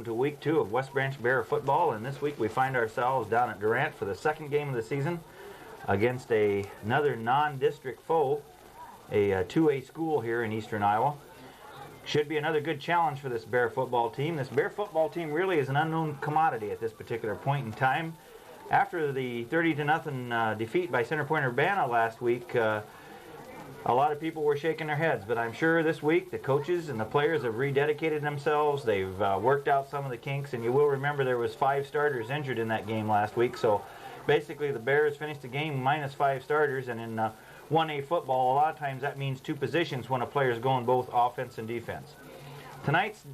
welcome to week 2 of West Branch Bear football, and this week we find ourselves down at Durant for the second game of the season against another non-district foe, a 2A school here in eastern Iowa. Should be another good challenge for this Bear football team. This Bear football team really is an unknown commodity at this particular point in time. After the 30-0 defeat by Center Point Urbana last week, a lot of people were shaking their heads, but I'm sure this week the coaches and the players have rededicated themselves. They've worked out some of the kinks, and you will remember there was 5 starters injured in that game last week. So basically the Bears finished the game minus 5 starters, and in 1A football, a lot of times that means 2 positions when a player is going both offense and defense. Tonight's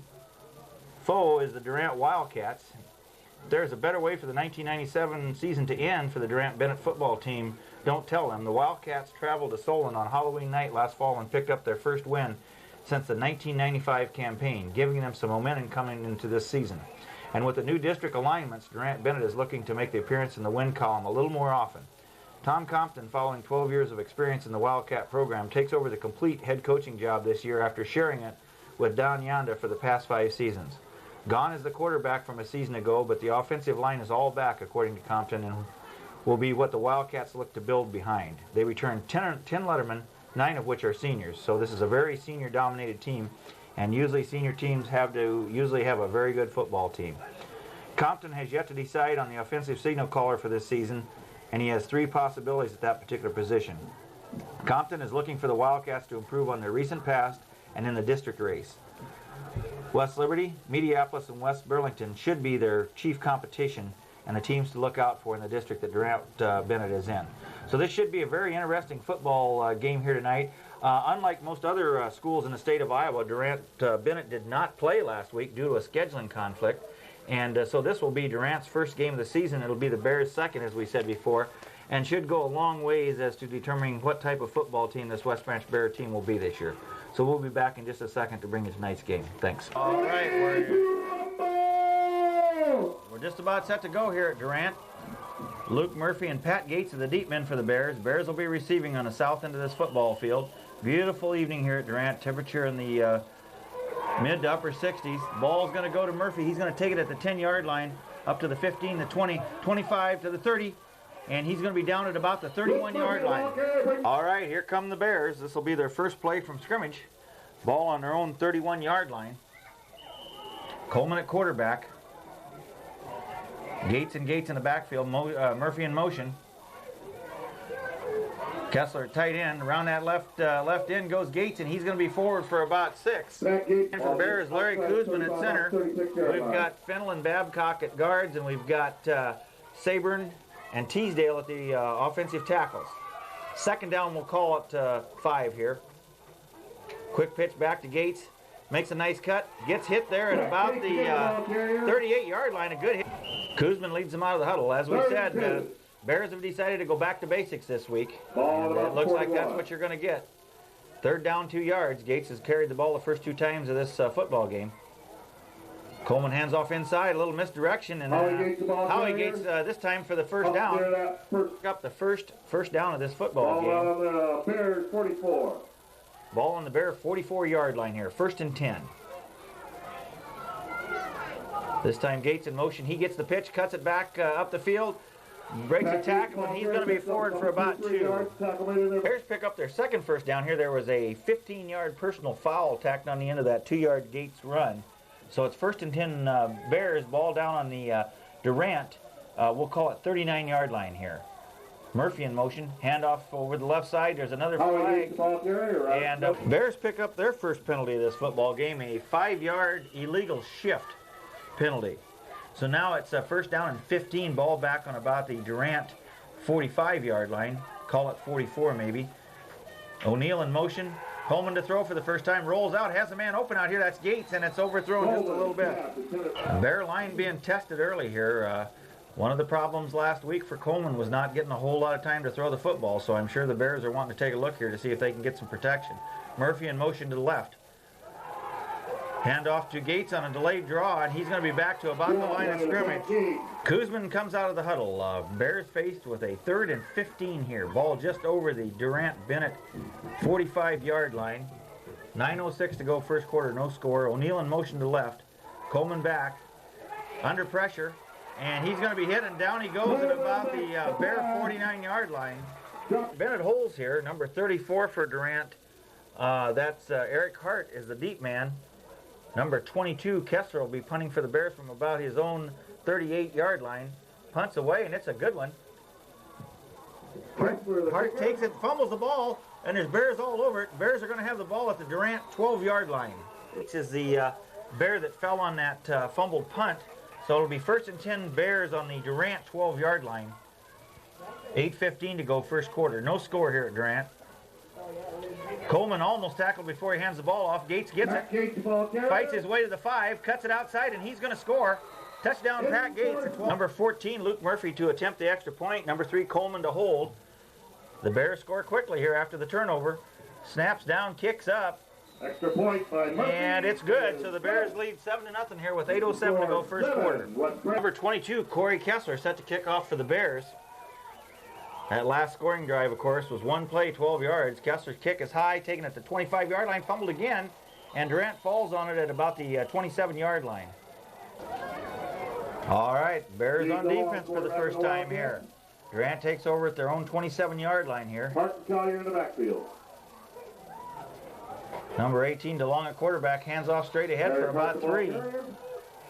foe is the Durant Wildcats. There's a better way for the 1997 season to end for the Durant Bennett football team. Don't tell them. The Wildcats traveled to Solon on Halloween night last fall and picked up their first win since the 1995 campaign, giving them some momentum coming into this season. And with the new district alignments, Durant Bennett is looking to make the appearance in the win column a little more often. Tom Compton, following 12 years of experience in the Wildcat program, takes over the complete head coaching job this year after sharing it with Don Yanda for the past 5 seasons. Gone is the quarterback from a season ago, but the offensive line is all back, according to Compton, and will be what the Wildcats look to build behind. They return 10 lettermen, 9 of which are seniors, so this is a very senior-dominated team, and usually senior teams usually have a very good football team. Compton has yet to decide on the offensive signal caller for this season, and he has 3 possibilities at that particular position. Compton is looking for the Wildcats to improve on their recent past and in the district race. West Liberty, Mediapolis, and West Burlington should be their chief competition and the teams to look out for in the district that Durant Bennett is in. So this should be a very interesting football game here tonight. Unlike most other schools in the state of Iowa, Durant Bennett did not play last week due to a scheduling conflict. And so this will be Durant's first game of the season. It'll be the Bears' second, as we said before, and should go a long ways as to determining what type of football team this West Branch Bear team will be this year. So we'll be back in just a second to bring you tonight's game. Thanks. All right, we're just about set to go here at Durant. Luke Murphy and Pat Gates are the deep men for the Bears. Bears will be receiving on the south end of this football field. Beautiful evening here at Durant. Temperature in the mid to upper 60s. Ball's going to go to Murphy. He's going to take it at the 10-yard line up to the 15, the 20, 25 to the 30. And he's going to be down at about the 31-yard line. All right, here come the Bears. This will be their first play from scrimmage. Ball on their own 31-yard line. Coleman at quarterback. Gates in the backfield. Murphy in motion. Kessler at tight end. Around that left end goes Gates, and he's going to be forward for about 6. And for Bears, Larry Kuzman at center. We've got Fennel and Babcock at guards, and we've got Saburn and Teasdale at the offensive tackles. Second down, we'll call it 5 here. Quick pitch back to Gates. Makes a nice cut. Gets hit there at about the 38-yard line. A good hit. Kuzman leads them out of the huddle. As we said, Bears have decided to go back to basics this week. And it looks like that's what you're going to get. 3rd down, 2 yards. Gates has carried the ball the first 2 times of this football game. Coleman hands off inside, a little misdirection, and Howie Gates this time for the first down. Up the first down of this football game. Bears 44. Ball on the Bear 44-yard line here, 1st and 10. This time Gates in motion. He gets the pitch, cuts it back up the field, breaks a tackle, and he's going to be forward for about 2. Bears pick up their second first down here. There was a 15-yard personal foul tacked on the end of that 2-yard Gates run. So it's 1st and 10 Bears, ball down on the Durant, we'll call it 39-yard line here. Murphy in motion, handoff over the left side, there's another flag. And Bears pick up their first penalty of this football game, a 5-yard illegal shift penalty. So now it's a 1st down and 15, ball back on about the Durant 45-yard line, call it 44 maybe. O'Neill in motion. Coleman to throw for the first time, rolls out, has a man open out here, that's Gates, and it's overthrown just a little bit. Bear line being tested early here. One of the problems last week for Coleman was not getting a whole lot of time to throw the football, so I'm sure the Bears are wanting to take a look here to see if they can get some protection. Murphy in motion to the left. Hand off to Gates on a delayed draw, and he's going to be back to about the line of scrimmage. Kuzman comes out of the huddle. Bears faced with a 3rd and 15 here. Ball just over the Durant-Bennett 45-yard line. 9:06 to go first quarter, no score. O'Neill in motion to left. Coleman back. under pressure, and he's going to be hit, and down he goes at about the Bear 49-yard line. Bennett holds here, number 34 for Durant. That's Eric Hart is the deep man. Number 22, Kessler, will be punting for the Bears from about his own 38-yard line. Punts away, and it's a good one. Hart takes it, fumbles the ball, and there's Bears all over it. Bears are going to have the ball at the Durant 12-yard line. Which is the Bear that fell on that fumbled punt. So it'll be 1st and 10 Bears on the Durant 12-yard line. 8:15 to go first quarter. No score here at Durant. Coleman almost tackled before he hands the ball off. Gates gets it. Fights his way to the 5. Cuts it outside, and he's going to score. Touchdown, Pat Gates. Number 14, Luke Murphy, to attempt the extra point. Number 3, Coleman, to hold. The Bears score quickly here after the turnover. Snaps down, kicks up. Extra point by Murphy. And it's good. So the Bears lead 7-0 here with 8:07 to go first quarter. Number 22, Corey Kessler, set to kick off for the Bears. That last scoring drive, of course, was one play, 12 yards. Kessler's kick is high, taken at the 25-yard line, fumbled again, and Durant falls on it at about the 27-yard line. All right, Bears on defense for the first time here. Durant takes over at their own 27-yard line here. Martin Collier in the backfield. Number 18, DeLong at quarterback, hands off straight ahead for about 3.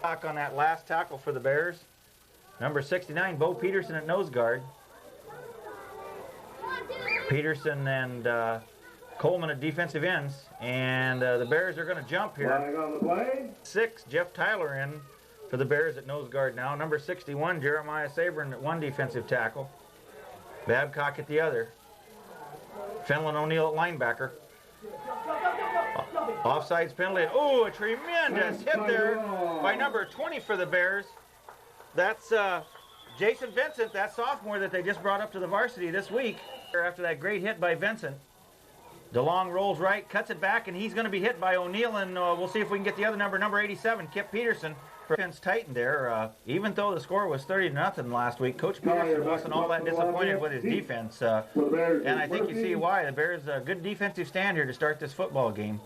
Block on that last tackle for the Bears. Number 69, Bo Peterson at nose guard. Peterson and Coleman at defensive ends. And the Bears are going to jump here. On the play. 6, Jeff Tyler in for the Bears at nose guard now. Number 61, Jeremiah Sabrin at one defensive tackle. Babcock at the other. Fenlon O'Neill at linebacker. Offsides penalty. Oh, a tremendous hit there by number 20 for the Bears. That's Jason Vincent, that sophomore that they just brought up to the varsity this week. After that great hit by Vincent. DeLong rolls right, cuts it back, and he's going to be hit by O'Neill, and we'll see if we can get the other number 87, Kip Peterson. Defense tightened there. Even though the score was 30-0 last week, Coach Peterson wasn't all that disappointed with his defense. And I think you see why. The Bears a good defensive stand here to start this football game.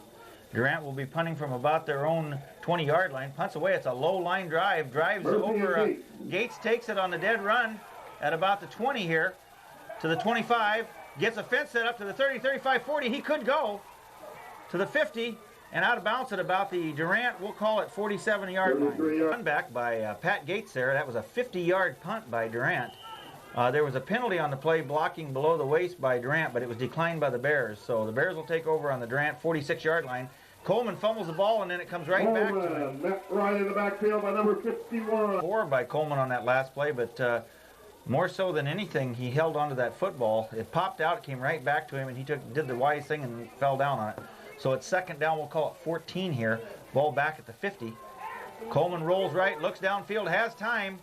Durant will be punting from about their own 20-yard line. Punts away. It's a low line drive. Drives over. Gates takes it on the dead run at about the 20 here to the 25. Gets a fence set up to the 30, 35, 40. He could go to the 50 and out of bounds at about the Durant, we'll call it 47-yard line. Run back by Pat Gates there. That was a 50-yard punt by Durant. There was a penalty on the play blocking below the waist by Durant, but it was declined by the Bears. So the Bears will take over on the Durant 46-yard line. Coleman fumbles the ball, and then it comes right back to him. Right in the backfield by number 51. 4 by Coleman on that last play, but more so than anything, he held onto that football. It popped out, it came right back to him, and he did the wise thing and fell down on it. So it's second down, we'll call it 14 here. Ball back at the 50. Coleman rolls right, looks downfield, has time,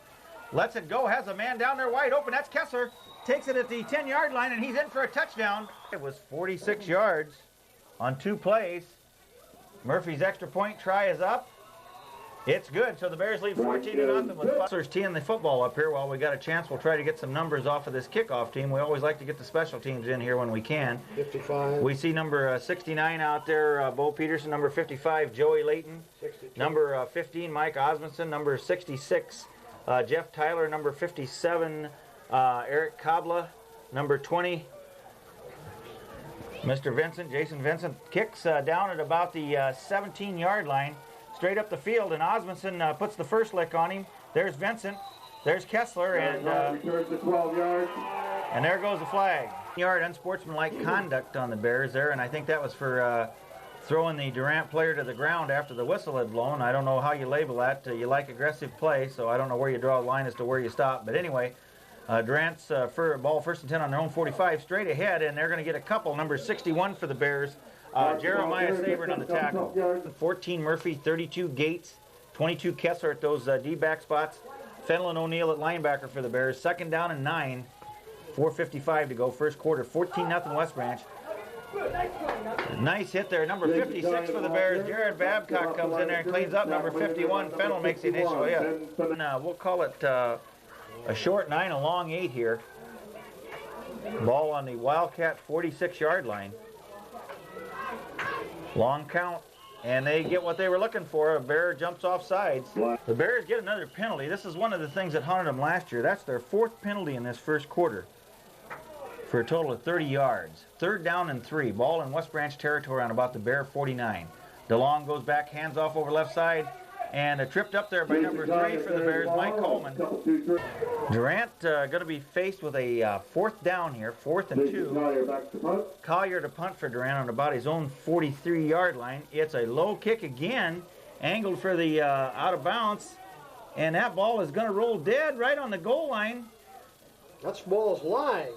lets it go, has a man down there wide open. That's Kessler. Takes it at the 10-yard line, and he's in for a touchdown. It was 46 yards on 2 plays. Murphy's extra point try is up. It's good. So the Bears lead 14-0 with Butler's teeing the football up here. While we got a chance, we'll try to get some numbers off of this kickoff team. We always like to get the special teams in here when we can. 55. We see number 69 out there, Bo Peterson. Number 55, Joey Layton. 62. Number 15, Mike Osmondson. Number 66, Jeff Tyler. Number 57, Eric Kabla. Number 20, Mr. Vincent, Jason Vincent. Kicks down at about the 17-yard line. Straight up the field, and Osmondson puts the first lick on him. There's Vincent. There's Kessler, and there goes the flag. Yard unsportsmanlike conduct on the Bears there, and I think that was for throwing the Durant player to the ground after the whistle had blown. I don't know how you label that. You like aggressive play, so I don't know where you draw a line as to where you stop. But anyway, Durant's ball 1st and 10 on their own 45, straight ahead, and they're going to get a couple. Number 61 for the Bears. Jeremiah Sabrin on the tackle. 14 Murphy, 32 Gates, 22 Kessler at those D-back spots. Fenlon O'Neill at linebacker for the Bears. Second down and 9. 4:55 to go first quarter. 14-0 West Branch. Nice hit there. Number 56 for the Bears. Jared Babcock comes in there and cleans up. Number 51, Fennel makes the initial hit. We'll call it a short 9, a long 8 here. Ball on the Wildcat 46-yard line. Long count. and they get what they were looking for. A Bear jumps off sides. The Bears get another penalty. This is one of the things that haunted them last year. That's their 4th penalty in this first quarter for a total of 30 yards. 3rd down and 3. Ball in West Branch territory on about the Bear 49. DeLong goes back, hands off over left side, and tripped up there by number 3 for the Bears, Mike Coleman. Durant going to be faced with a 4th down here, 4th and 2. Collier to punt for Durant on about his own 43-yard line. It's a low kick again, angled for the out of bounds, and that ball is going to roll dead right on the goal line. That ball's lying.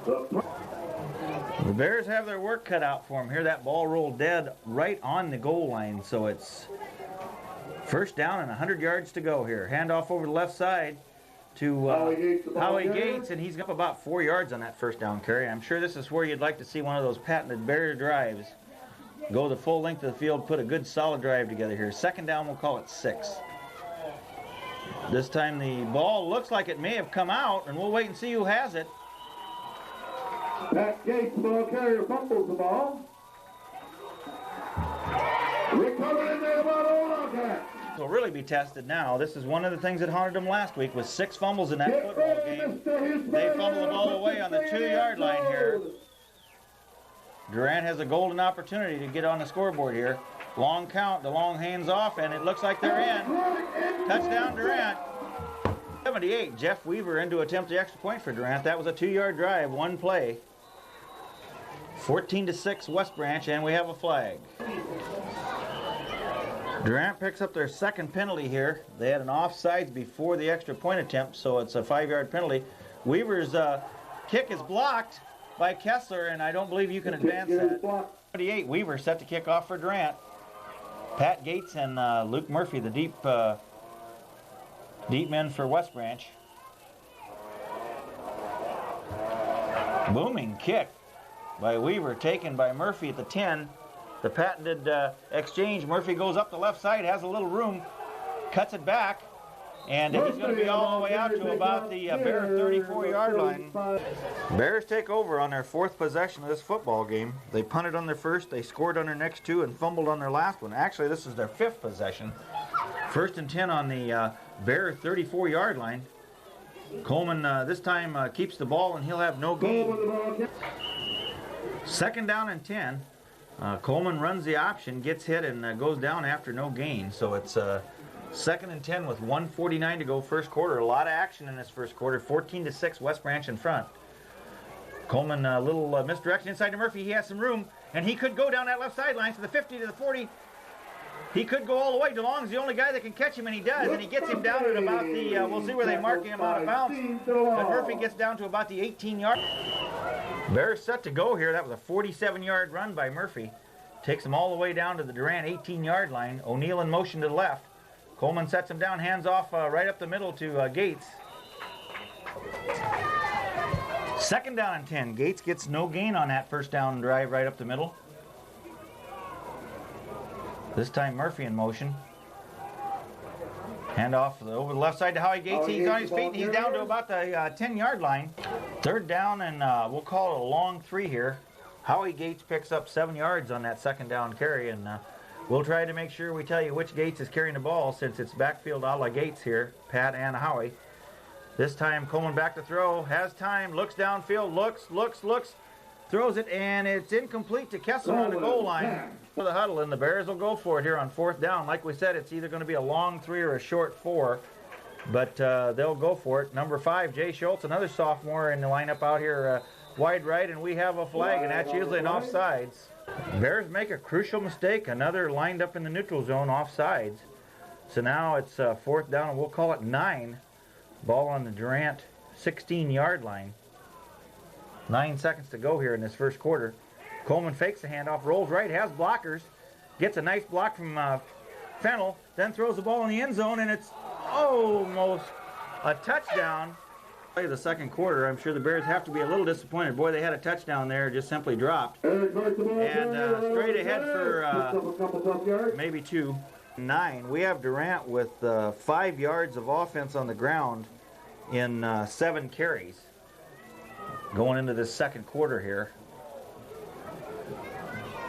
The Bears have their work cut out for them here. That ball rolled dead right on the goal line, so it's 1st down and 100 yards to go here. Handoff over the left side to Howie Gates, and he's up about 4 yards on that 1st down carry. I'm sure this is where you'd like to see one of those patented Bear drives. Go the full length of the field, put a good solid drive together here. 2nd down, we'll call it 6. This time the ball looks like it may have come out, and we'll wait and see who has it. Pat Gates, ball carrier, fumbles the ball. Recovered in there by Olaka. Will really be tested now. This is one of the things that haunted them last week with 6 fumbles in that football game. They fumble the ball away on the 2-yard line here. Durant has a golden opportunity to get on the scoreboard here. Long count, the long hands off, and it looks like they're in. Touchdown Durant. 78, Jeff Weaver in to attempt the extra point for Durant. That was a 2-yard drive, 1 play. 14-6 West Branch, and we have a flag. Durant picks up their 2nd penalty here. They had an offsides before the extra point attempt, so it's a 5-yard penalty. Weaver's kick is blocked by Kessler, and I don't believe you can advance that. 78, Weaver set to kick off for Durant. Pat Gates and Luke Murphy, the deep men for West Branch. Booming kick by Weaver, taken by Murphy at the 10. The patented exchange. Murphy goes up the left side, has a little room, cuts it back, and he's going to be all the way out to about the Bear 34-yard line. Bears take over on their 4th possession of this football game. They punted on their 1st, they scored on their next 2, and fumbled on their last one. Actually, this is their 5th possession. 1st and 10 on the Bear 34-yard line. Coleman this time keeps the ball, and he'll have no gain. 2nd down and 10. Coleman runs the option, gets hit, and goes down after no gain. So it's 2nd and 10 with 1:49 to go 1st quarter. A lot of action in this 1st quarter. 14-6 West Branch in front. Coleman a little misdirection inside to Murphy. He has some room, and he could go down that left sideline to the 50 to the 40. He could go all the way. DeLong's the only guy that can catch him, and he does. And he gets him down at about the, we'll see where they mark him out of bounds. But Murphy gets down to about the 18-yard. Bears set to go here. That was a 47-yard run by Murphy. Takes him all the way down to the Durant 18-yard line. O'Neal in motion to the left. Coleman sets him down, hands off right up the middle to Gates. 2nd down and 10. Gates gets no gain on that 1st down drive right up the middle. This time Murphy in motion. Hand off over the left side to Howie Gates. He's on his feet, and he's down to about the 10-yard line. 3rd down, and we'll call it a long 3 here. Howie Gates picks up 7 yards on that 2nd down carry, and we'll try to make sure we tell you which Gates is carrying the ball, since it's backfield a la Gates here, Pat and Howie. This time Coleman back to throw, has time, looks downfield, looks, throws it, and it's incomplete to Kessler on the goal line. For the huddle, and the Bears will go for it here on 4th down. Like we said, it's either going to be a long 3 or a short 4, but they'll go for it. Number 5, Jay Schultz, another sophomore in the lineup out here wide right, and we have a flag, and that's usually an offsides. Bears make a crucial mistake, another lined up in the neutral zone offsides. So now it's 4th down, and we'll call it 9. Ball on the Durant 16-yard line. 9 seconds to go here in this 1st quarter. Coleman fakes the handoff, rolls right, has blockers, gets a nice block from Fennell, then throws the ball in the end zone, and it's almost a touchdown. Play the 2nd quarter, I'm sure the Bears have to be a little disappointed. Boy, they had a touchdown there, just simply dropped. And straight ahead for maybe 2. 9. We have Durant with 5 yards of offense on the ground in 7 carries. Going into this 2nd quarter here.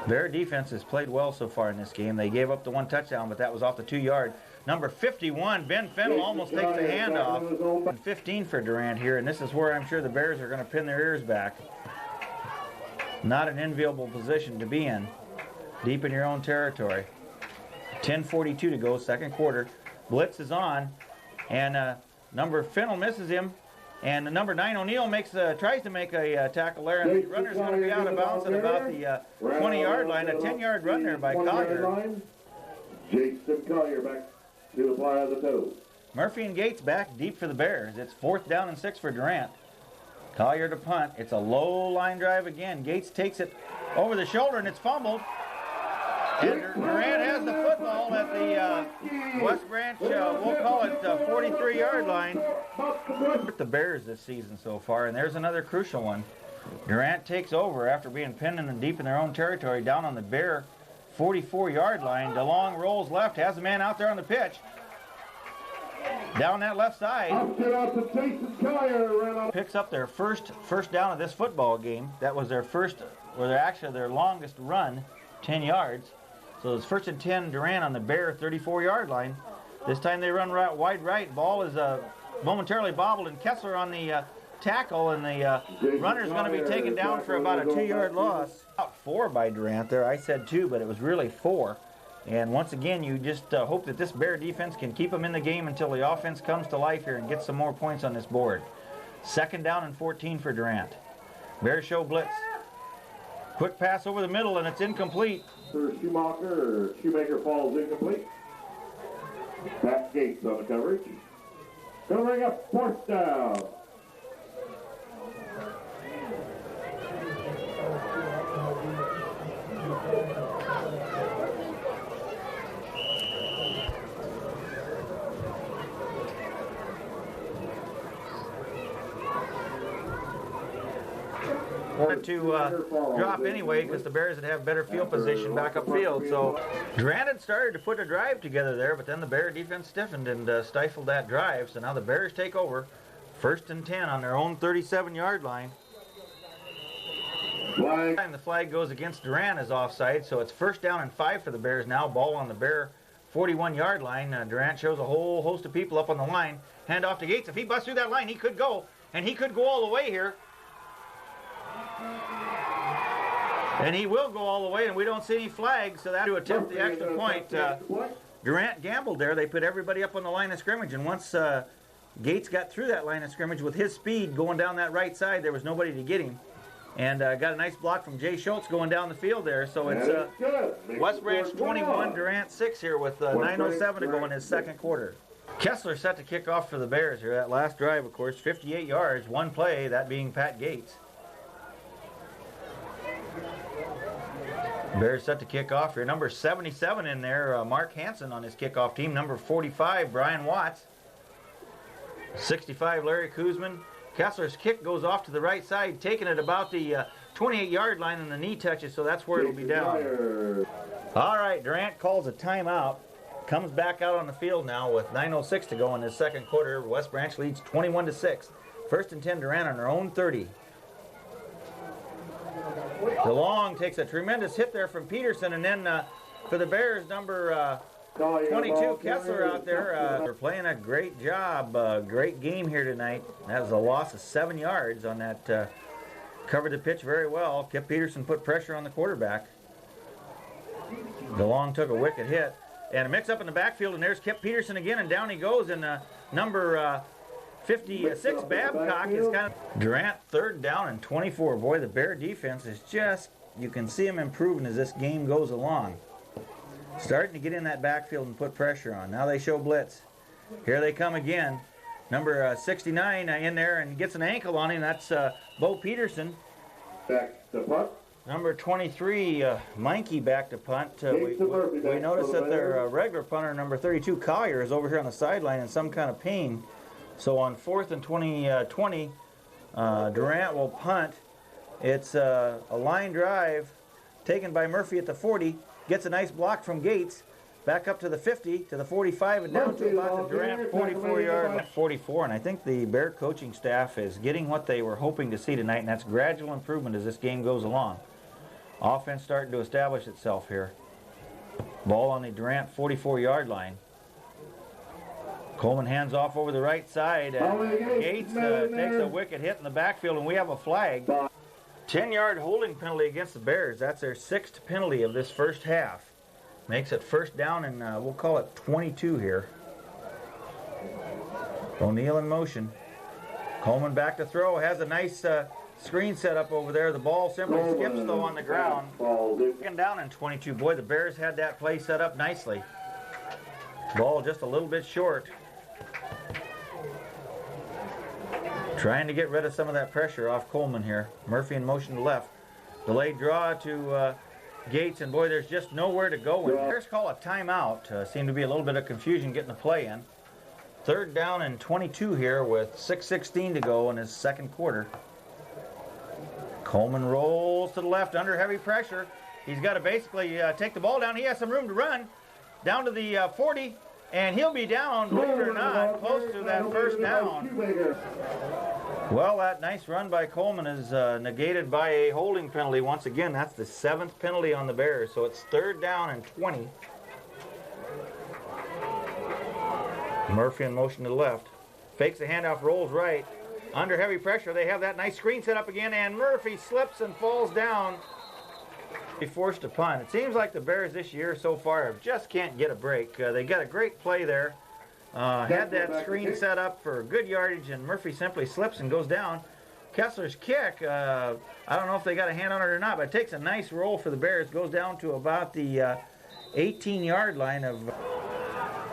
Their defense has played well so far in this game. They gave up the 1 touchdown, but that was off the 2-yard. Number 51, Ben Fennell, almost takes the handoff. 15 for Durant here, and this is where I'm sure the Bears are going to pin their ears back. Not an enviable position to be in. Deep in your own territory. 10:42 to go, second quarter. Blitz is on, and number Fennell misses him. And the number 9 O'Neal tries to make a tackle there, and the runner's going to be out of bounds at about the 20-yard line. A 10-yard run there by Collier. Jason Collier back to the fly of the toe. Murphy and Gates back deep for the Bears. It's 4th down and 6 for Durant. Collier to punt. It's a low line drive again. Gates takes it over the shoulder, and it's fumbled. And Durant has the football at the West Branch, we'll call it 43-yard line. The Bears this season so far, and there's another crucial one. Durant takes over after being pinned in deep in their own territory down on the Bear 44-yard line. DeLong rolls left, has a man out there on the pitch. Down that left side. Picks up their first down of this football game. That was their their longest run, 10 yards. So it's 1st and 10, Durant on the Bear 34-yard line. This time they run wide right. Ball is momentarily bobbled, and Kessler on the tackle, and the runner is going to be taken down for about a 2-yard loss. About 4 by Durant there. I said 2, but it was really 4. And once again, you just hope that this Bear defense can keep them in the game until the offense comes to life here and get some more points on this board. 2nd down and 14 for Durant. Bears show blitz. Quick pass over the middle, and it's incomplete. Shoemaker falls incomplete. Pat Gates on the coverage. Covering up 4th down. Wanted to drop anyway because the Bears would have better field position back upfield. So Durant had started to put a drive together there, but then the Bear defense stiffened and stifled that drive. So now the Bears take over. 1st and 10 on their own 37-yard line. The flag goes against Durant as offside, so it's 1st down and 5 for the Bears now. Ball on the Bear 41-yard line. Durant shows a whole host of people up on the line. Hand off to Gates. If he busts through that line, he could go, and he could go all the way here. And he will go all the way, and we don't see any flags, so that to attempt the extra point. Durant gambled there. They put everybody up on the line of scrimmage, and once Gates got through that line of scrimmage with his speed going down that right side, there was nobody to get him. And got a nice block from Jay Schultz going down the field there. So it's West Branch 21, Durant 6 here with 9:07 to go in his second quarter. Kessler set to kick off for the Bears here. That last drive, of course, 58 yards, one play, that being Pat Gates. Bears set to kick off here. Number 77 in there, Mark Hansen on his kickoff team. Number 45, Brian Watts. 65, Larry Kuzman. Kessler's kick goes off to the right side, taking it about the 28-yard line, and the knee touches, so that's where it'll be down. All right, Durant calls a timeout. Comes back out on the field now with 9:06 to go in his second quarter. West Branch leads 21-6. 1st and 10, Durant on their own 30. DeLong takes a tremendous hit there from Peterson, and then for the Bears, number 22, Kessler out there. They're playing a great job, great game here tonight. That was a loss of 7 yards on that. Covered the pitch very well. Kip Peterson put pressure on the quarterback. DeLong took a wicked hit. And a mix-up in the backfield, and there's Kip Peterson again, and down he goes, and number 56, Babcock, is kind of... Durant, 3rd down and 24. Boy, the Bear defense is just, you can see them improving as this game goes along. Starting to get in that backfield and put pressure on. Now they show blitz. Here they come again. Number 69 in there and gets an ankle on him. That's Bo Peterson. Back to punt. Number 23, Mikey back to punt. We noticed that their regular punter, number 32, Collier, is over here on the sideline in some kind of pain. So on 4th and 20, Durant will punt. It's a line drive taken by Murphy at the 40. Gets a nice block from Gates. Back up to the 50, to the 45, and down to about the Durant 44-yard 44. And I think the Bear coaching staff is getting what they were hoping to see tonight, and that's gradual improvement as this game goes along. Offense starting to establish itself here. Ball on the Durant 44-yard line. Coleman hands off over the right side. Gates takes a wicked hit in the backfield, and we have a flag. 10-yard holding penalty against the Bears. That's their 6th penalty of this first half. Makes it first down, and we'll call it 22 here. O'Neal in motion. Coleman back to throw. Has a nice screen set up over there. The ball simply skips, though, on the ground. Second down and 22. Boy, the Bears had that play set up nicely. Ball just a little bit short. Trying to get rid of some of that pressure off Coleman here. Murphy in motion to left. Delayed draw to Gates, and boy, there's just nowhere to go. And Bears call a timeout. Seemed to be a little bit of confusion getting the play in. Third down and 22 here with 6:16 to go in his second quarter. Coleman rolls to the left under heavy pressure. He's got to basically take the ball down. He has some room to run down to the 40, and he'll be down, believe it or not, close to that first down. Well, that nice run by Coleman is negated by a holding penalty. Once again, that's the 7th penalty on the Bears, so it's third down and 20. Murphy in motion to the left. Fakes the handoff, rolls right. Under heavy pressure, they have that nice screen set up again, and Murphy slips and falls down. He forced a punt. It seems like the Bears this year so far just can't get a break. They got a great play there. Had that screen set up for good yardage, and Murphy simply slips and goes down. Kessler's kick, I don't know if they got a hand on it or not, but it takes a nice roll for the Bears. Goes down to about the 18-yard line of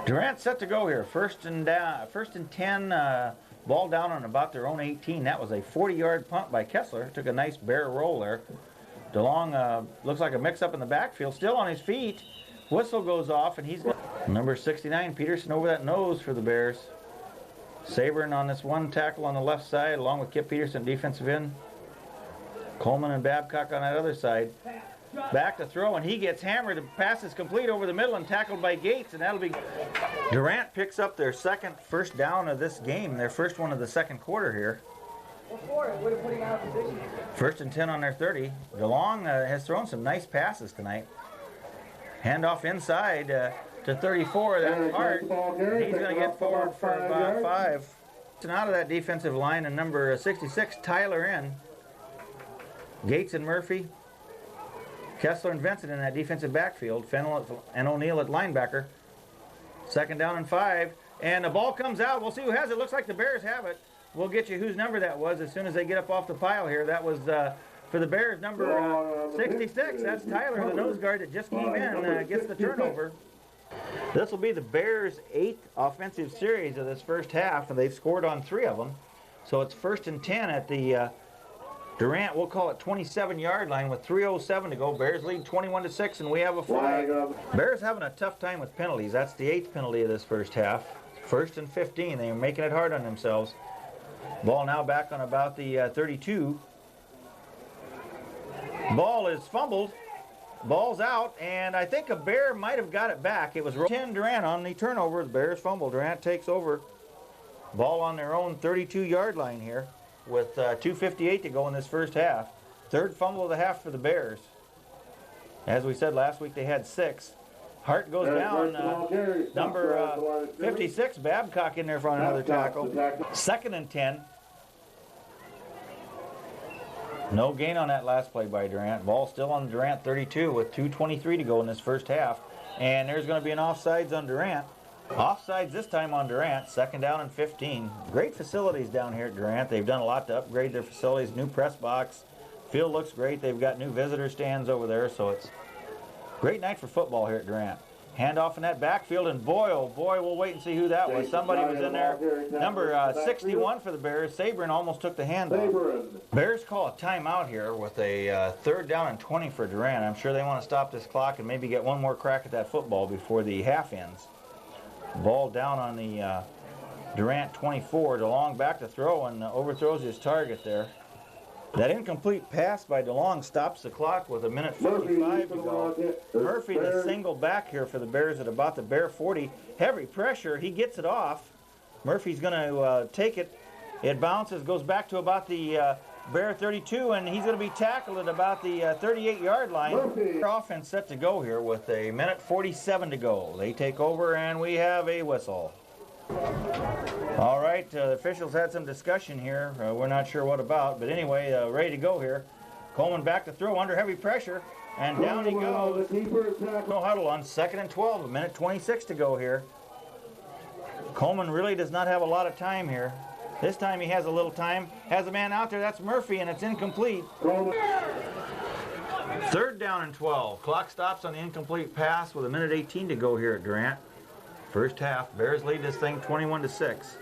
Durant. Set to go here. First and 10. Ball down on about their own 18. That was a 40-yard punt by Kessler. Took a nice bear roll there. DeLong looks like a mix-up in the backfield. Still on his feet. Whistle goes off, and he's got number 69, Peterson, over that nose for the Bears. Sabern on this one tackle on the left side, along with Kip Peterson, defensive end. Coleman and Babcock on that other side. Back to throw, and he gets hammered. The pass is complete over the middle and tackled by Gates, and that'll be... Durant picks up their second first down of this game, their first one of the second quarter here. First and 10 on their 30. DeLong has thrown some nice passes tonight. Handoff inside to 34. That's Hart. He's going to get forward for about 5. And out of that defensive line, and number 66, Tyler in. Gates and Murphy. Kessler and Vincent in that defensive backfield. Fennell and O'Neal at linebacker. Second down and 5. And the ball comes out. We'll see who has it. Looks like the Bears have it. We'll get you whose number that was as soon as they get up off the pile here. That was for the Bears, number 66. That's Tyler, the nose guard that just came in, gets the turnover. This will be the Bears' 8th offensive series of this first half, and they've scored on 3 of them. So it's first and 10 at the Durant, we'll call it 27-yard line with 3:07 to go. Bears lead 21-6, and we have a flag. Bears having a tough time with penalties. That's the 8th penalty of this first half. First and 15. They're making it hard on themselves. Ball now back on about the 32. Ball is fumbled. Ball's out, and I think a Bear might have got it back. It was 10 Durant on the turnover. The Bears fumble. Durant takes over. Ball on their own 32-yard line here with 2:58 to go in this first half. Third fumble of the half for the Bears. As we said last week, they had 6. Hart goes down. Number 56, Babcock in there for another tackle. Second and 10. No gain on that last play by Durant. Ball still on Durant 32 with 2:23 to go in this first half. And there's going to be an offsides on Durant. Offsides this time on Durant. Second down and 15. Great facilities down here at Durant. They've done a lot to upgrade their facilities. New press box. Field looks great. They've got new visitor stands over there. So it's a great night for football here at Durant. Handoff in that backfield, and boy, oh boy, we'll wait and see who that was. Somebody was in there. Number 61 for the Bears. Sabern almost took the handoff. Bears call a timeout here with a third down and 20 for Durant. I'm sure they want to stop this clock and maybe get one more crack at that football before the half ends. Ball down on the Durant 24. DeLong back to throw and overthrows his target there. That incomplete pass by DeLong stops the clock with 1:55 to go. Murphy, the single back here for the Bears at about the Bear 40. Heavy pressure. He gets it off. Murphy's going to take it. It bounces, goes back to about the Bear 32, and he's going to be tackled at about the 38-yard line. Murphy. Offense set to go here with a minute 47 to go. They take over, and we have a whistle. All right, the officials had some discussion here. We're not sure what about, but anyway, ready to go here. Coleman back to throw under heavy pressure, and down he goes. No huddle on 2nd and 12, a minute 26 to go here. Coleman really does not have a lot of time here. This time he has a little time. Has a man out there, that's Murphy, and it's incomplete. 3rd down and 12. Clock stops on the incomplete pass with a minute 18 to go here at Durant. First half, Bears lead this thing 21-6.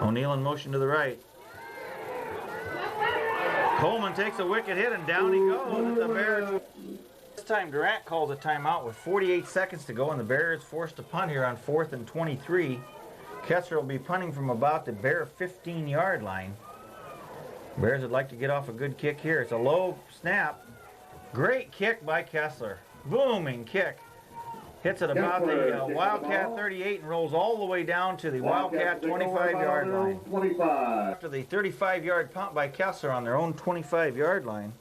O'Neal in motion to the right. Coleman takes a wicked hit, and down he goes at the Bears. This time Durant calls a timeout with 48 seconds to go, and the Bears forced to punt here on 4th and 23. Kessler will be punting from about the Bear 15-yard line. Bears would like to get off a good kick here. It's a low snap. Great kick by Kessler. Booming kick. Hits at about the Wildcat 38 and rolls all the way down to the Wildcat 25-yard line. After the 35-yard punt by Kessler on their own 25-yard line.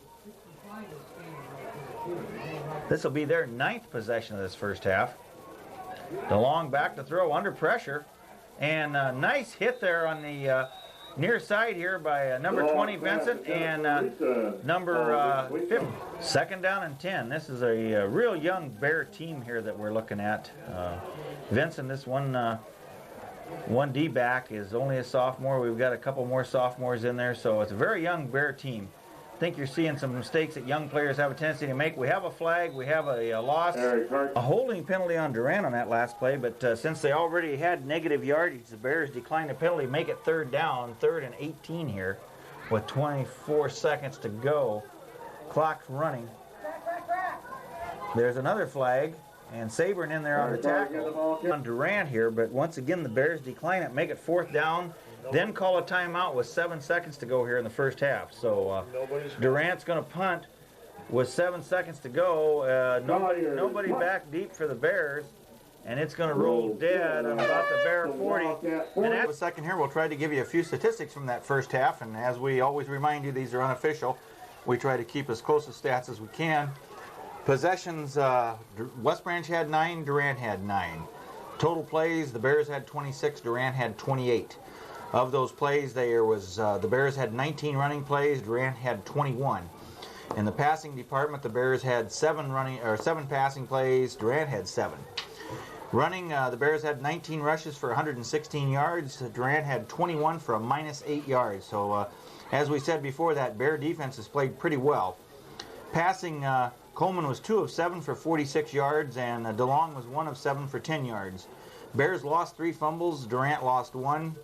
This will be their 9th possession of this first half. DeLong back to throw under pressure. And a nice hit there on the near side here by number 20 Vincent and number 50. 2nd down and 10. This is a real young Bear team here that we're looking at. Vincent, this one D-back, is only a sophomore. We've got a couple more sophomores in there, so it's a very young Bear team. I think you're seeing some mistakes that young players have a tendency to make. We have a flag, we have a loss, a holding penalty on Durant on that last play, but since they already had negative yardage, the Bears declined the penalty, make it 3rd down, 3rd and 18 here with 24 seconds to go. Clock's running. There's another flag, and Sabrin in there on the tackle on Durant here, but once again the Bears decline it, make it 4th down. Then call a timeout with 7 seconds to go here in the first half. So Durant's going to punt with 7 seconds to go. Nobody back deep for the Bears. And it's going to roll dead on about the Bear 40. And at the second here, we'll try to give you a few statistics from that first half. And as we always remind you, these are unofficial. We try to keep as close to stats as we can. Possessions, West Branch had 9, Durant had 9. Total plays, the Bears had 26, Durant had 28. Of those plays, there was the Bears had 19 running plays, Durant had 21. In the passing department, the Bears had 7 passing plays, Durant had 7. Running, the Bears had 19 rushes for 116 yards, Durant had 21 for a -8 yards. So, as we said before, that Bear defense has played pretty well. Passing, Coleman was 2 of 7 for 46 yards, and DeLong was 1 of 7 for 10 yards. Bears lost 3 fumbles, Durant lost 1.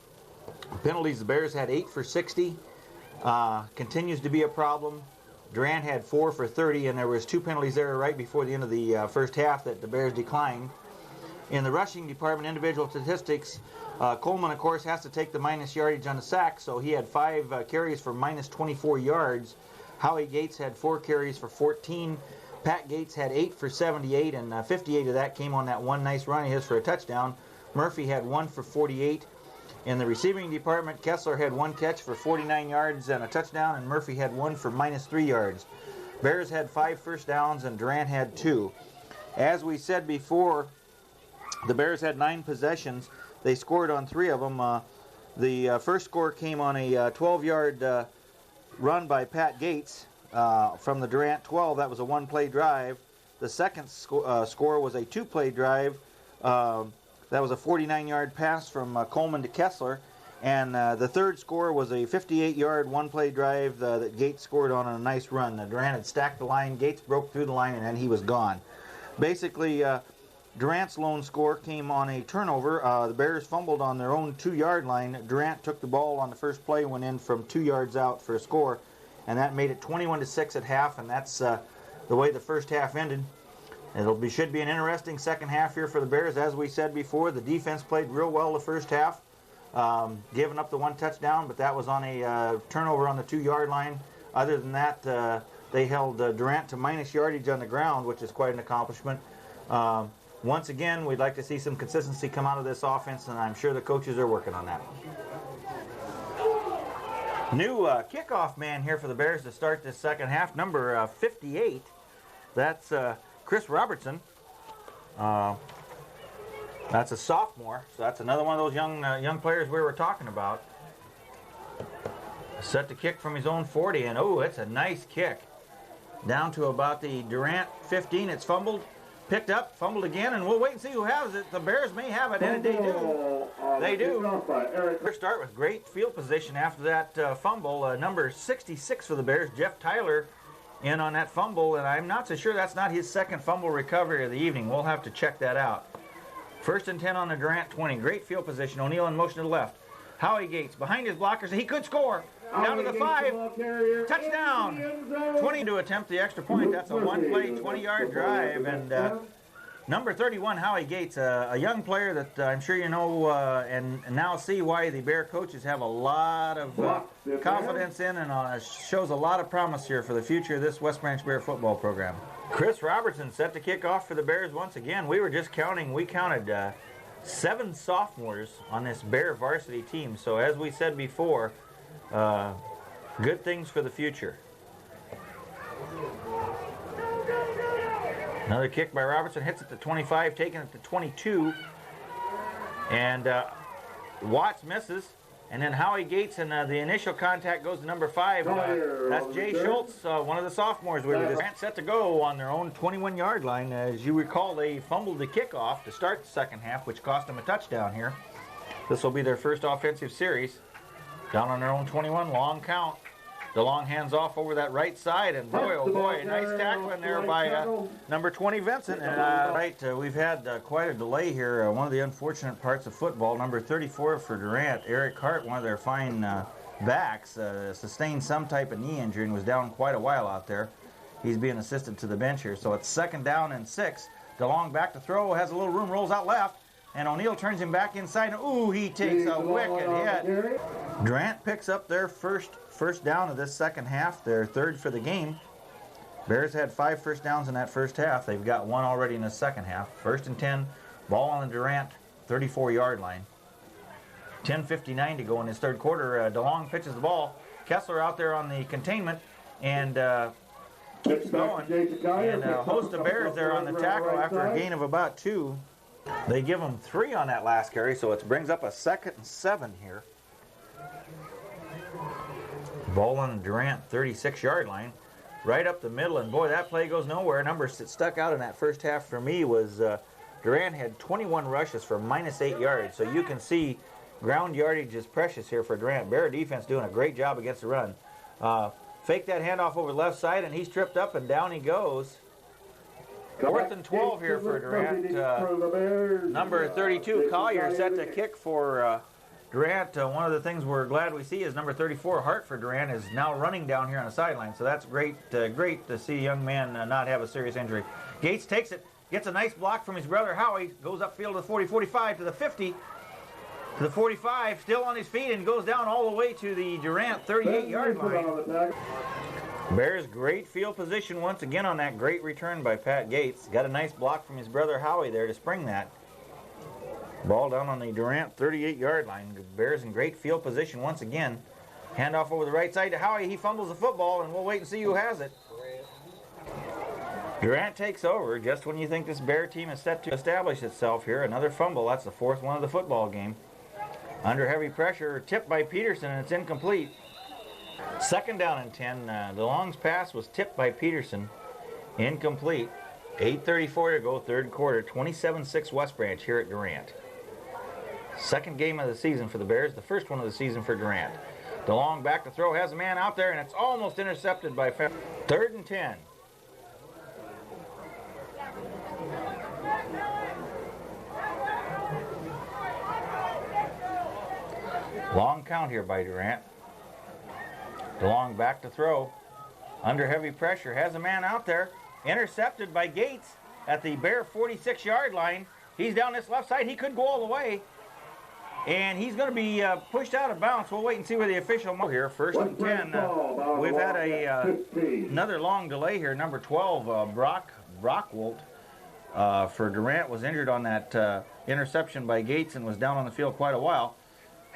Penalties, the Bears had 8 for 60. Continues to be a problem. Durant had 4 for 30, and there was 2 penalties there right before the end of the first half that the Bears declined. In the rushing department, individual statistics, Coleman, of course, has to take the minus yardage on the sack, so he had 5 carries for minus 24 yards. Howie Gates had 4 carries for 14. Pat Gates had 8 for 78, and 58 of that came on that one nice run of his for a touchdown. Murphy had 1 for 48. In the receiving department, Kessler had 1 catch for 49 yards and a touchdown, and Murphy had 1 for -3 yards. Bears had 5 first downs, and Durant had 2. As we said before, the Bears had 9 possessions. They scored on 3 of them. The first score came on a 12-yard run by Pat Gates from the Durant 12. That was a 1-play drive. The second score was a 2-play drive. That was a 49-yard pass from Coleman to Kessler. And the third score was a 58-yard 1-play drive that Gates scored on a nice run. Durant had stacked the line. Gates broke through the line, and then he was gone. Basically, Durant's lone score came on a turnover. The Bears fumbled on their own 2-yard line. Durant took the ball on the first play, went in from 2 yards out for a score, and that made it 21-6 at half, and that's the way the first half ended. Should be an interesting second half here for the Bears. As we said before, the defense played real well the first half, giving up the 1 touchdown, but that was on a turnover on the 2-yard line. Other than that, they held Durant to minus yardage on the ground, which is quite an accomplishment. Once again, we'd like to see some consistency come out of this offense, and I'm sure the coaches are working on that. New kickoff man here for the Bears to start this second half, number 58. That's Chris Robertson. That's a sophomore, so that's another one of those young players we were talking about. Set to kick from his own 40, and oh, it's a nice kick. Down to about the Durant 15. It's fumbled, picked up, fumbled again, and we'll wait and see who has it. The Bears may have it, and they do. They do. First start with great field position after that fumble. Number 66 for the Bears, Jeff Tyler, in on that fumble, and I'm not so sure that's not his second fumble recovery of the evening. We'll have to check that out. First and 10 on the Durant 20. Great field position. O'Neal in motion to the left. Howie Gates behind his blockers. He could score. Down to the 5. Touchdown. 20 to attempt the extra point. That's a one-play, 20-yard drive. And number 31, Howie Gates, a young player that I'm sure you know and now see why the Bear coaches have a lot of confidence in, and shows a lot of promise here for the future of this West Branch Bear football program. Chris Robertson set to kick off for the Bears once again. We were just counting. We counted 7 sophomores on this Bear varsity team. So as we said before, good things for the future. Another kick by Robertson, hits it to 25, taking it to 22. And Watts misses. And then Howie Gates, and the initial contact goes to number 5. That's Jay Schultz, one of the sophomores. We were just set to go on their own 21-yard line. As you recall, they fumbled the kickoff to start the second half, which cost them a touchdown here. This will be their first offensive series. Down on their own 21, long count. DeLong hands off over that right side, and boy, oh boy, nice tackling there by number 20, Vincent. And we've had quite a delay here. One of the unfortunate parts of football, number 34 for Durant, Eric Hart, one of their fine backs, sustained some type of knee injury and was down quite a while out there. He's being assisted to the bench here. So it's 2nd down and 6. DeLong back to throw, has a little room, rolls out left. And O'Neal turns him back inside. Ooh, he takes a wicked hit. Durant picks up their first down of this second half, their 3rd for the game. Bears had 5 first downs in that first half. They've got 1 already in the second half. 1st and 10, ball on the Durant 34-yard line. 10:59 to go in this third quarter. DeLong pitches the ball. Kessler out there on the containment and keeps going. And a host of Bears there on the tackle after a gain of about 2. They give them 3 on that last carry, so it brings up a 2nd and 7 here. Ball on the Durant 36-yard line, right up the middle, and boy, that play goes nowhere. Numbers that stuck out in that first half for me was Durant had 21 rushes for -8 yards, so you can see ground yardage is precious here for Durant. Bear defense doing a great job against the run. Fake that handoff over the left side, and he's tripped up, and down he goes. 4th and 12 here for Durant. Number 32, Collier, set to kick for Durant. One of the things we're glad we see is number 34, Hart for Durant, is now running down here on the sideline. So that's great to see a young man not have a serious injury. Gates takes it, gets a nice block from his brother Howie, goes upfield to the 40, 45, to the 50, to the 45, still on his feet, and goes down all the way to the Durant 38-yard line. Bears great field position once again on that great return by Pat Gates. Got a nice block from his brother Howie there to spring that. Ball down on the Durant 38-yard line. Bears in great field position once again. Handoff over the right side to Howie. He fumbles the football, and we'll wait and see who has it. Durant takes over just when you think this Bear team is set to establish itself here. Another fumble. That's the 4th one of the football game. Under heavy pressure, tipped by Peterson, and it's incomplete. 2nd down and 10. DeLong's pass was tipped by Peterson. Incomplete. 8:34 to go, 3rd quarter. 27-6 West Branch here at Durant. 2nd game of the season for the Bears. The 1st one of the season for Durant. DeLong back to throw. Has a man out there, and it's almost intercepted by 3rd and 10. Long count here by Durant. DeLong back to throw. Under heavy pressure. Has a man out there. Intercepted by Gates at the Bear 46-yard line. He's down this left side. He could go all the way. And he's going to be pushed out of bounds. We'll wait and see where the official here. 1st and 10. We've had another long delay here. Number 12, Brockwolt for Durant was injured on that interception by Gates and was down on the field quite a while.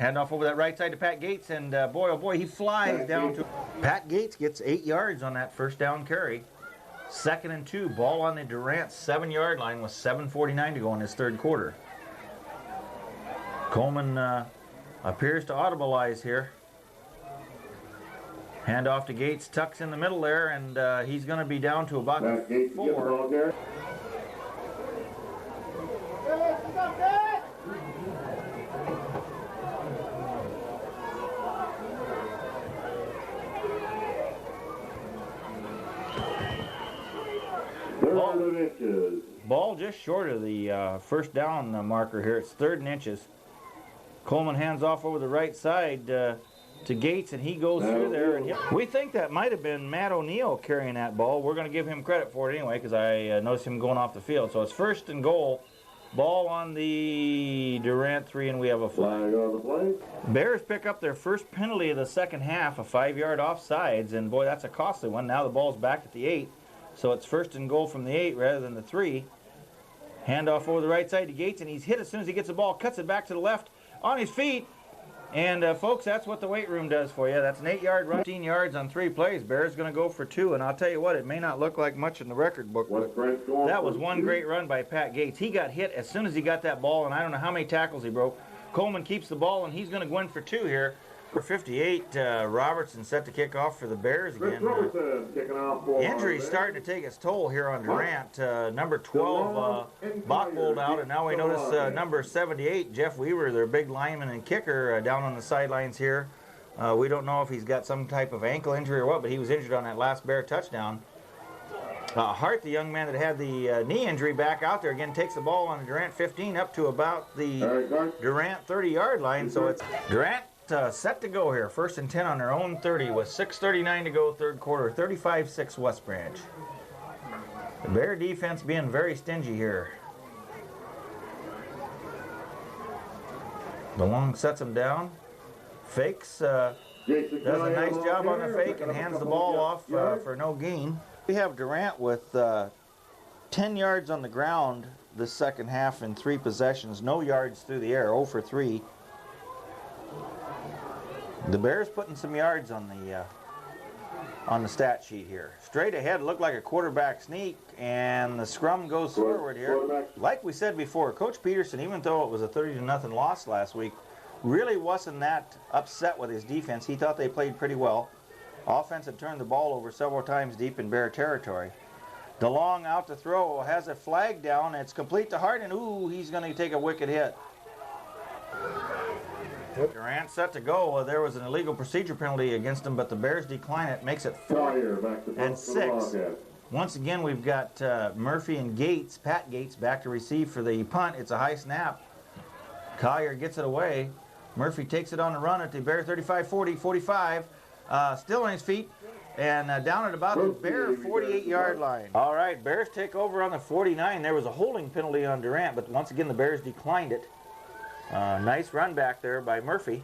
Handoff over that right side to Pat Gates, and boy, oh boy, he flies down to... Pat Gates gets 8 yards on that first down carry. 2nd and 2, ball on the Durant 7-yard line with 7:49 to go in his third quarter. Coleman appears to audibilize here. Handoff to Gates, tucks in the middle there, and he's going to be down to about 4. Ball just short of the first down marker here. It's 3rd and inches. Coleman hands off over the right side to Gates, and he goes through there. And we think that might have been Matt O'Neill carrying that ball. We're going to give him credit for it anyway because I noticed him going off the field. So it's 1st and goal. Ball on the Durant 3, and we have a flag. Bears pick up their first penalty of the second half, a 5-yard offsides, and boy, that's a costly one. Now the ball's back at the 8. So it's 1st and goal from the 8 rather than the 3. Handoff over the right side to Gates, and he's hit as soon as he gets the ball, cuts it back to the left on his feet. And folks, that's what the weight room does for you. That's an 8-yard run, 15 yards on 3 plays. Bears going to go for 2, and I'll tell you what, it may not look like much in the record book, but that was one great run by Pat Gates. He got hit as soon as he got that ball, and I don't know how many tackles he broke. Coleman keeps the ball, and he's going to go in for 2 here. For 58, Robertson set to kick off for the Bears again. Injury starting to take its toll here on Durant. Number 12, Bachbold out, and now we notice number 78, Jeff Weaver, their big lineman and kicker, down on the sidelines here. We don't know if he's got some type of ankle injury or what, but he was injured on that last Bear touchdown. Hart, the young man that had the knee injury, back out there again, takes the ball on the Durant 15 up to about the Durant 30-yard line. So it's Durant set to go here. 1st and 10 on their own 30 with 6:39 to go third quarter. 35-6 West Branch. The Bear defense being very stingy here. DeLong sets him down. Fakes. Does a nice job on the fake and hands the ball off for no gain. We have Durant with 10 yards on the ground this second half in 3 possessions. No yards through the air. 0 for 3. The Bears putting some yards on the stat sheet here. Straight ahead, looked like a quarterback sneak, and the scrum goes forward here. Like we said before, Coach Peterson, even though it was a 30-0 loss last week, really wasn't that upset with his defense. He thought they played pretty well. Offense had turned the ball over several times deep in Bear territory. DeLong out to throw, has a flag down. It's complete to Hart, and ooh, he's going to take a wicked hit. Durant set to go. There was an illegal procedure penalty against him, but the Bears decline it. Makes it 4th and 6. Once again, we've got Murphy and Gates, Pat Gates, back to receive for the punt. It's a high snap. Collier gets it away. Murphy takes it on the run at the Bear 35, 40, 45. Still on his feet. And down at about the Bear 48-yard line. All right, Bears take over on the 49. There was a holding penalty on Durant, but once again, the Bears declined it. Nice run back there by Murphy.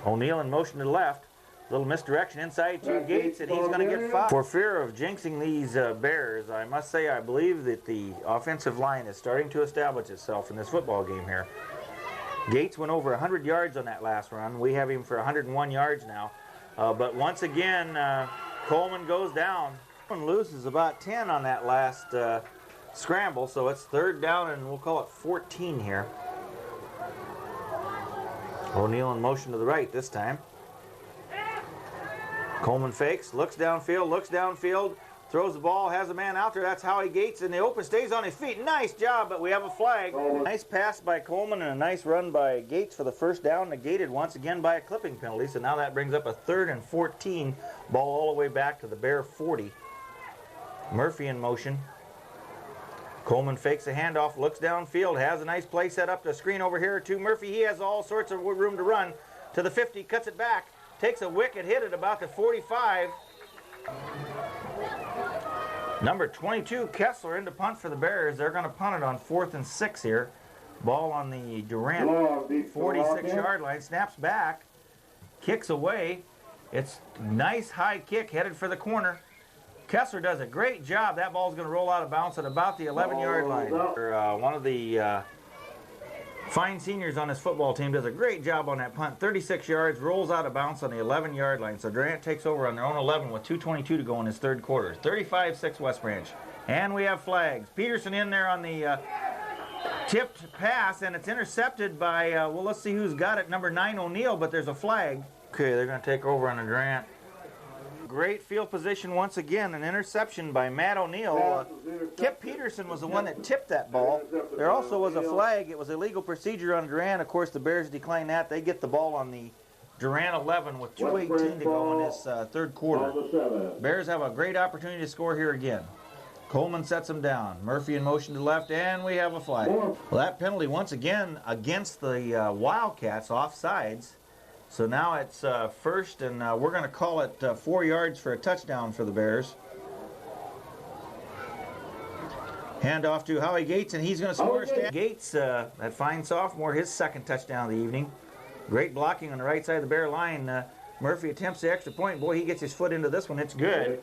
O'Neill in motion to the left. Little misdirection inside to Gates, and he's going to get 5. For fear of jinxing these Bears, I must say I believe that the offensive line is starting to establish itself in this football game here. Gates went over 100 yards on that last run. We have him for 101 yards now. But once again, Coleman goes down. Coleman loses about 10 on that last scramble, so it's 3rd down, and we'll call it 14 here. O'Neill in motion to the right this time. Coleman fakes, looks downfield, throws the ball, has a man out there. That's Howie Gates in the open, stays on his feet. Nice job, but we have a flag. Nice pass by Coleman and a nice run by Gates for the first down, negated once again by a clipping penalty. So now that brings up a 3rd and 14, ball all the way back to the Bear 40. Murphy in motion. Coleman fakes a handoff, looks downfield, has a nice play set up to screen over here to Murphy. He has all sorts of room to run to the 50, cuts it back, takes a wicked hit at about the 45. Number 22, Kessler, into punt for the Bears. They're going to punt it on 4th and 6 here. Ball on the Durant 46-yard line. Snaps back, kicks away. It's nice high kick headed for the corner. Kessler does a great job. That ball's going to roll out of bounds at about the 11-yard line. One of the Fine seniors on this football team, does a great job on that punt. 36 yards, rolls out of bounds on the 11-yard line. So Durant takes over on their own 11 with 2:22 to go in his third quarter. 35-6 West Branch. And we have flags. Peterson in there on the tipped pass, and it's intercepted by, well, let's see who's got it, number 9 O'Neill, but there's a flag. Okay, they're going to take over on the Durant. Great field position once again, an interception by Matt O'Neill. Kip Peterson was the one that tipped that ball. There also was a flag. It was illegal procedure on Durant. Of course, the Bears declined that. They get the ball on the Durant 11 with 2:18 to go in this third quarter. Bears have a great opportunity to score here again. Coleman sets him down. Murphy in motion to left, and we have a flag. Well, that penalty once again against the Wildcats, offsides. So now it's first, and we're going to call it 4 yards for a touchdown for the Bears. Hand off to Howie Gates, and he's going to score. Gates, that fine sophomore, his second touchdown of the evening. Great blocking on the right side of the Bear line. Murphy attempts the extra point. Boy, he gets his foot into this one. It's good.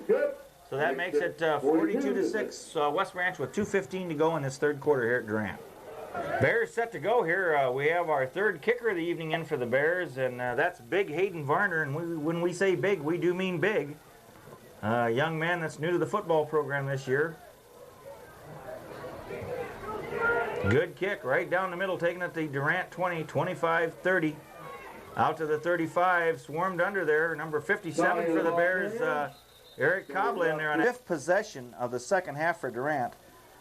So that makes it 42-6 West Branch with 2:15 to go in this third quarter here at Durant. Bears set to go here. We have our third kicker of the evening in for the Bears, and that's Big Hayden Varner. And when we say big, we do mean big. Young man that's new to the football program this year. Good kick right down the middle, taking it to Durant 20, 25, 30. Out to the 35, swarmed under there. Number 57 for the Bears, Eric Cobbla in there on fifth possession of the second half for Durant.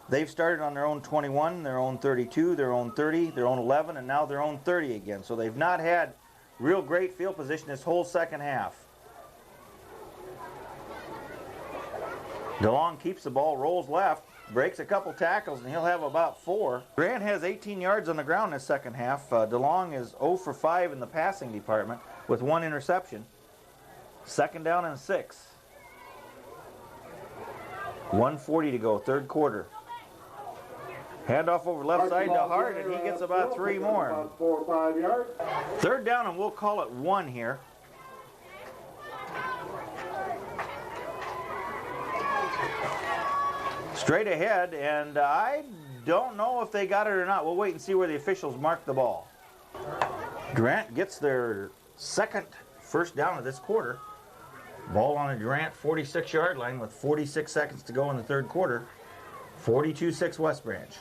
They've started on their own 21, their own 32, their own 30, their own 11, and now their own 30 again. So they've not had real great field position this whole second half. DeLong keeps the ball, rolls left, breaks a couple tackles, and he'll have about 4. Grant has 18 yards on the ground in the second half. DeLong is 0 for 5 in the passing department with 1 interception. Second down and 6. 1:40 to go, third quarter. Handoff over left side to Hart, and he gets about 3 more. About 4 or 5 yards. Third down, and we'll call it 1 here. Straight ahead, and I don't know if they got it or not. We'll wait and see where the officials mark the ball. Durant gets their second first down of this quarter. Ball on the Durant 46-yard line with 46 seconds to go in the third quarter. 42-6 West Branch.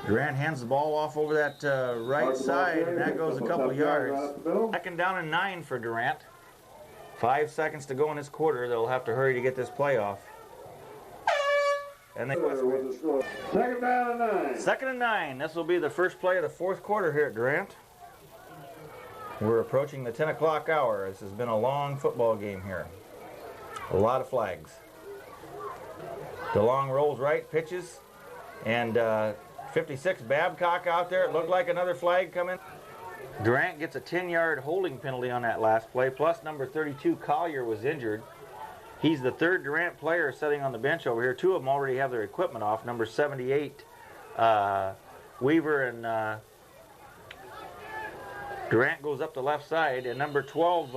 Durant hands the ball off over that right side, and that goes a couple yards. Second down and 9 for Durant. 5 seconds to go in this quarter. They'll have to hurry to get this play off. And they Second down and 9. Second and 9. This will be the first play of the fourth quarter here at Durant. We're approaching the 10 o'clock hour. This has been a long football game here. A lot of flags. DeLong rolls right, pitches, and 56 Babcock out there. It looked like another flag coming. Durant gets a 10-yard holding penalty on that last play, plus number 32 Collier was injured. He's the third Durant player sitting on the bench over here. 2 of them already have their equipment off. Number 78 Weaver and Durant goes up the left side, and number 12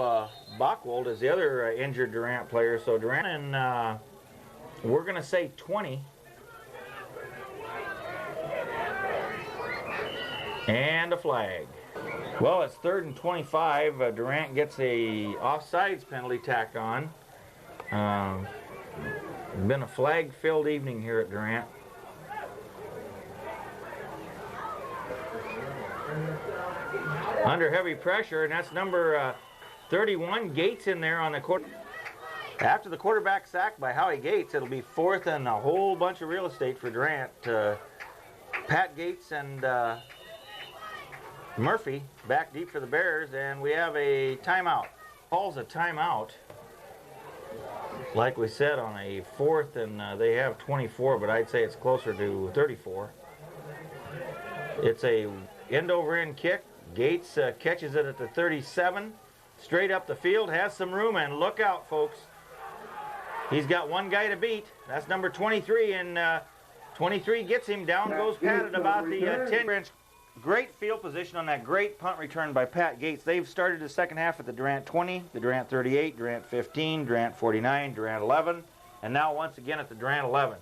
Bachwald is the other injured Durant player. So Durant, and we're going to say 20. And a flag. Well, it's 3rd and 25. Durant gets a offsides penalty tacked on. Been a flag-filled evening here at Durant. Under heavy pressure, and that's number 31 Gates in there on the quarter. After the quarterback sack by Howie Gates, it'll be 4th and a whole bunch of real estate for Durant. Pat Gates and Murphy back deep for the Bears, and we have a timeout. Calls a timeout. Like we said, on a 4th, and they have 24, but I'd say it's closer to 34. It's a end-over-end kick. Gates catches it at the 37, straight up the field, has some room, and look out, folks. He's got one guy to beat. That's number 23, and 23 gets him. Down goes Pat at about the 10. Great field position on that great punt return by Pat Gates. They've started the second half at the Durant 20, the Durant 38, Durant 15, Durant 49, Durant 11, and now once again at the Durant 11.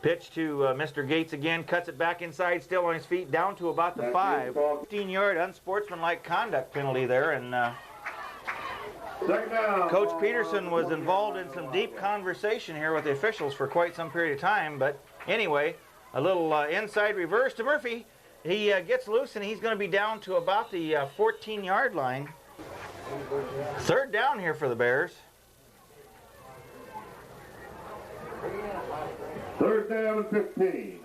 Pitch to Mr. Gates again, cuts it back inside, still on his feet, down to about the 5. 15-yard unsportsmanlike conduct penalty there, and Coach Peterson was involved in some deep conversation here with the officials for quite some period of time, but anyway, a little inside reverse to Murphy. He gets loose, and he's going to be down to about the 14-yard line. Third down here for the Bears. Third down and 15.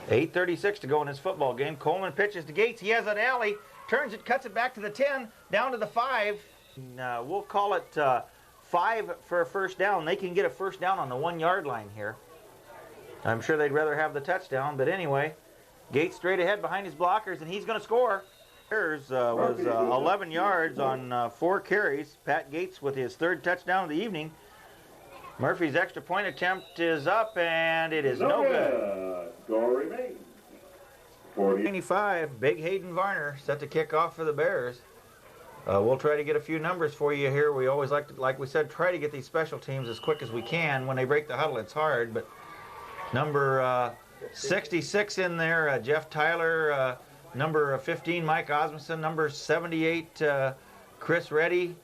8:36 to go in this football game. Coleman pitches to Gates. He has an alley, turns it, cuts it back to the 10, down to the 5. We'll call it 5 for a first down. They can get a first down on the 1-yard line here. I'm sure they'd rather have the touchdown, but anyway, Gates straight ahead behind his blockers, and he's going to score. Bears was 11 yards on 4 carries. Pat Gates with his 3rd touchdown of the evening. Murphy's extra point attempt is up, and it is no good. Score remains 40. 95, Big Hayden Varner set to kick off for the Bears. We'll try to get a few numbers for you here. We always like we said, try to get these special teams as quick as we can. When they break the huddle, it's hard, but number 66 in there, Jeff Tyler. Number 15, Mike Osmondson. Number 78, Chris Reddy.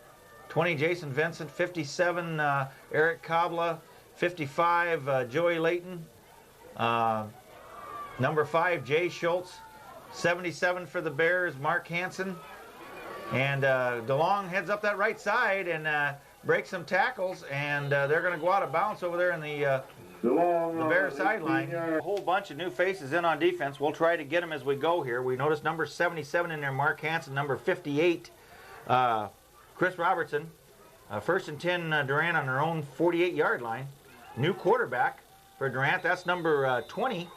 20, Jason Vincent. 57, Eric Kabla. 55, Joey Layton. Number 5, Jay Schultz. 77 for the Bears, Mark Hansen. And DeLong heads up that right side and breaks some tackles, and they're going to go out of bounds over there in the Bears sideline. A whole bunch of new faces in on defense. We'll try to get them as we go here. We noticed number 77 in there, Mark Hansen. Number 58, Chris Robertson. 1st and 10, Durant on their own 48-yard line. New quarterback for Durant. That's number 20.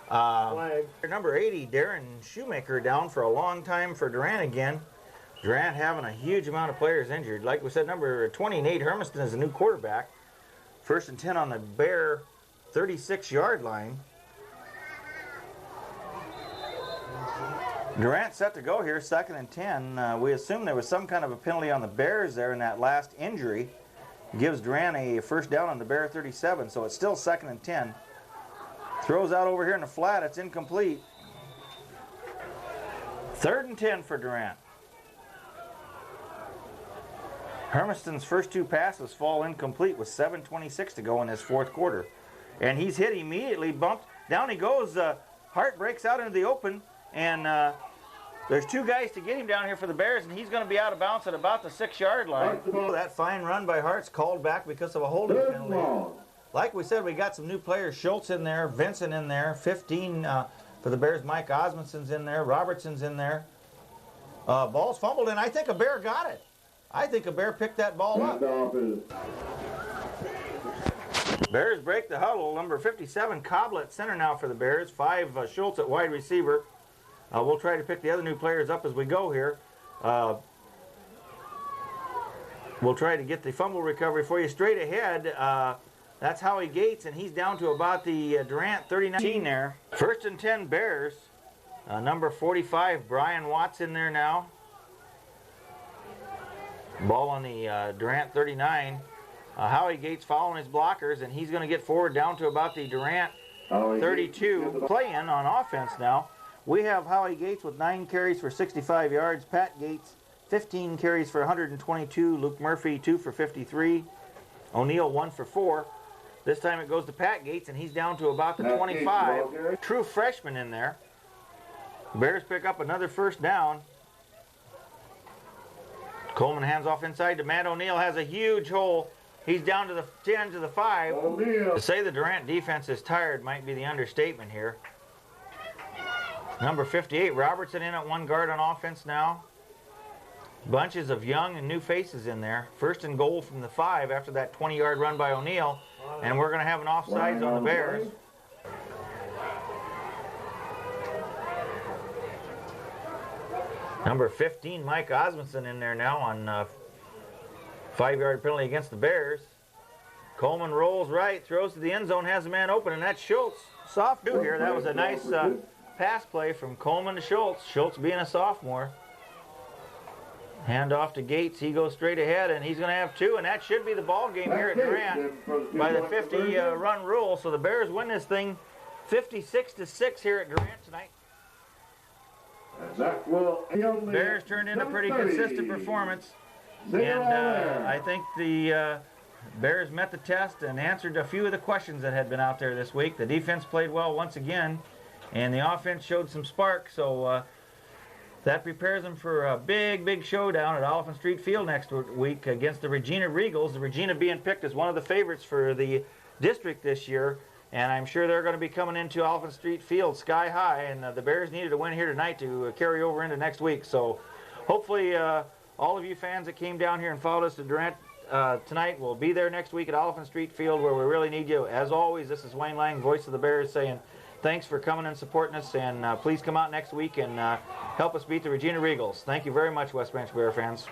Number 80, Darren Shoemaker, down for a long time for Durant again. Durant having a huge amount of players injured. Like we said, number 20, Nate Hermiston, is a new quarterback. 1st and 10 on the Bear 36-yard line. Durant set to go here, 2nd and 10. We assume there was some kind of a penalty on the Bears there in that last injury. Gives Durant a first down on the Bear 37, so it's still 2nd and 10. Throws out over here in the flat, it's incomplete. 3rd and 10 for Durant. Hermiston's first 2 passes fall incomplete with 7:26 to go in this 4th quarter. And he's hit immediately, bumped. Down he goes. Hart breaks out into the open, and there's 2 guys to get him down here for the Bears, and he's going to be out of bounds at about the 6-yard line. That fine run by Hart's called back because of a holding penalty. Like we said, we got some new players. Schultz in there, Vincent in there, 15 for the Bears. Mike Osmondson's in there, Robertson's in there. Ball's fumbled, and I think a Bear got it. I think a Bear picked that ball up. Bears break the huddle. Number 57, Cobbler at center now for the Bears. 5, Schultz at wide receiver. We'll try to pick the other new players up as we go here. We'll try to get the fumble recovery for you. Straight ahead, that's Howie Gates, and he's down to about the Durant 39 there. 1st and 10 Bears. Number 45, Brian Watts in there now. Ball on the Durant 39. Howie Gates following his blockers, and he's going to get forward down to about the Durant 32. Play in on offense now. We have Howie Gates with 9 carries for 65 yards. Pat Gates, 15 carries for 122. Luke Murphy, 2 for 53. O'Neal, 1 for 4. This time it goes to Pat Gates, and he's down to about the 25. True freshman in there. Bears pick up another first down. Coleman hands off inside to Matt O'Neal. Has a huge hole. He's down to the 10 to the 5. To say the Durant defense is tired might be the understatement here. Number 58, Robertson in at 1 guard on offense now. Bunches of young and new faces in there. 1st and goal from the 5 after that 20-yard run by O'Neal. And we're going to have an offsides on the Bears. Number 15, Mike Osmondson in there now on 5-yard penalty against the Bears. Coleman rolls right, throws to the end zone, has a man open, and that's Schultz. Soft do here. That was a nice pass play from Coleman to Schultz. Schultz being a sophomore. Hand off to Gates. He goes straight ahead, and he's going to have 2, and that should be the ball game here at Durant by the 50-run rule. So the Bears win this thing 56-6 here at Durant tonight. Bears turned in a pretty consistent performance, and I think the Bears met the test and answered a few of the questions that had been out there this week. The defense played well once again, and the offense showed some spark, so that prepares them for a big showdown at Oliphant Street Field next week against the Regina Regals. The Regina being picked as one of the favorites for the district this year, and I'm sure they're going to be coming into Oliphant Street Field sky high, and the Bears needed a win here tonight to carry over into next week. So hopefully all of you fans that came down here and followed us to Durant tonight will be there next week at Oliphant Street Field, where we really need you. As always, this is Wayne Lang, voice of the Bears, saying thanks for coming and supporting us, and please come out next week and help us beat the Regina Regals. Thank you very much, West Branch Bear fans.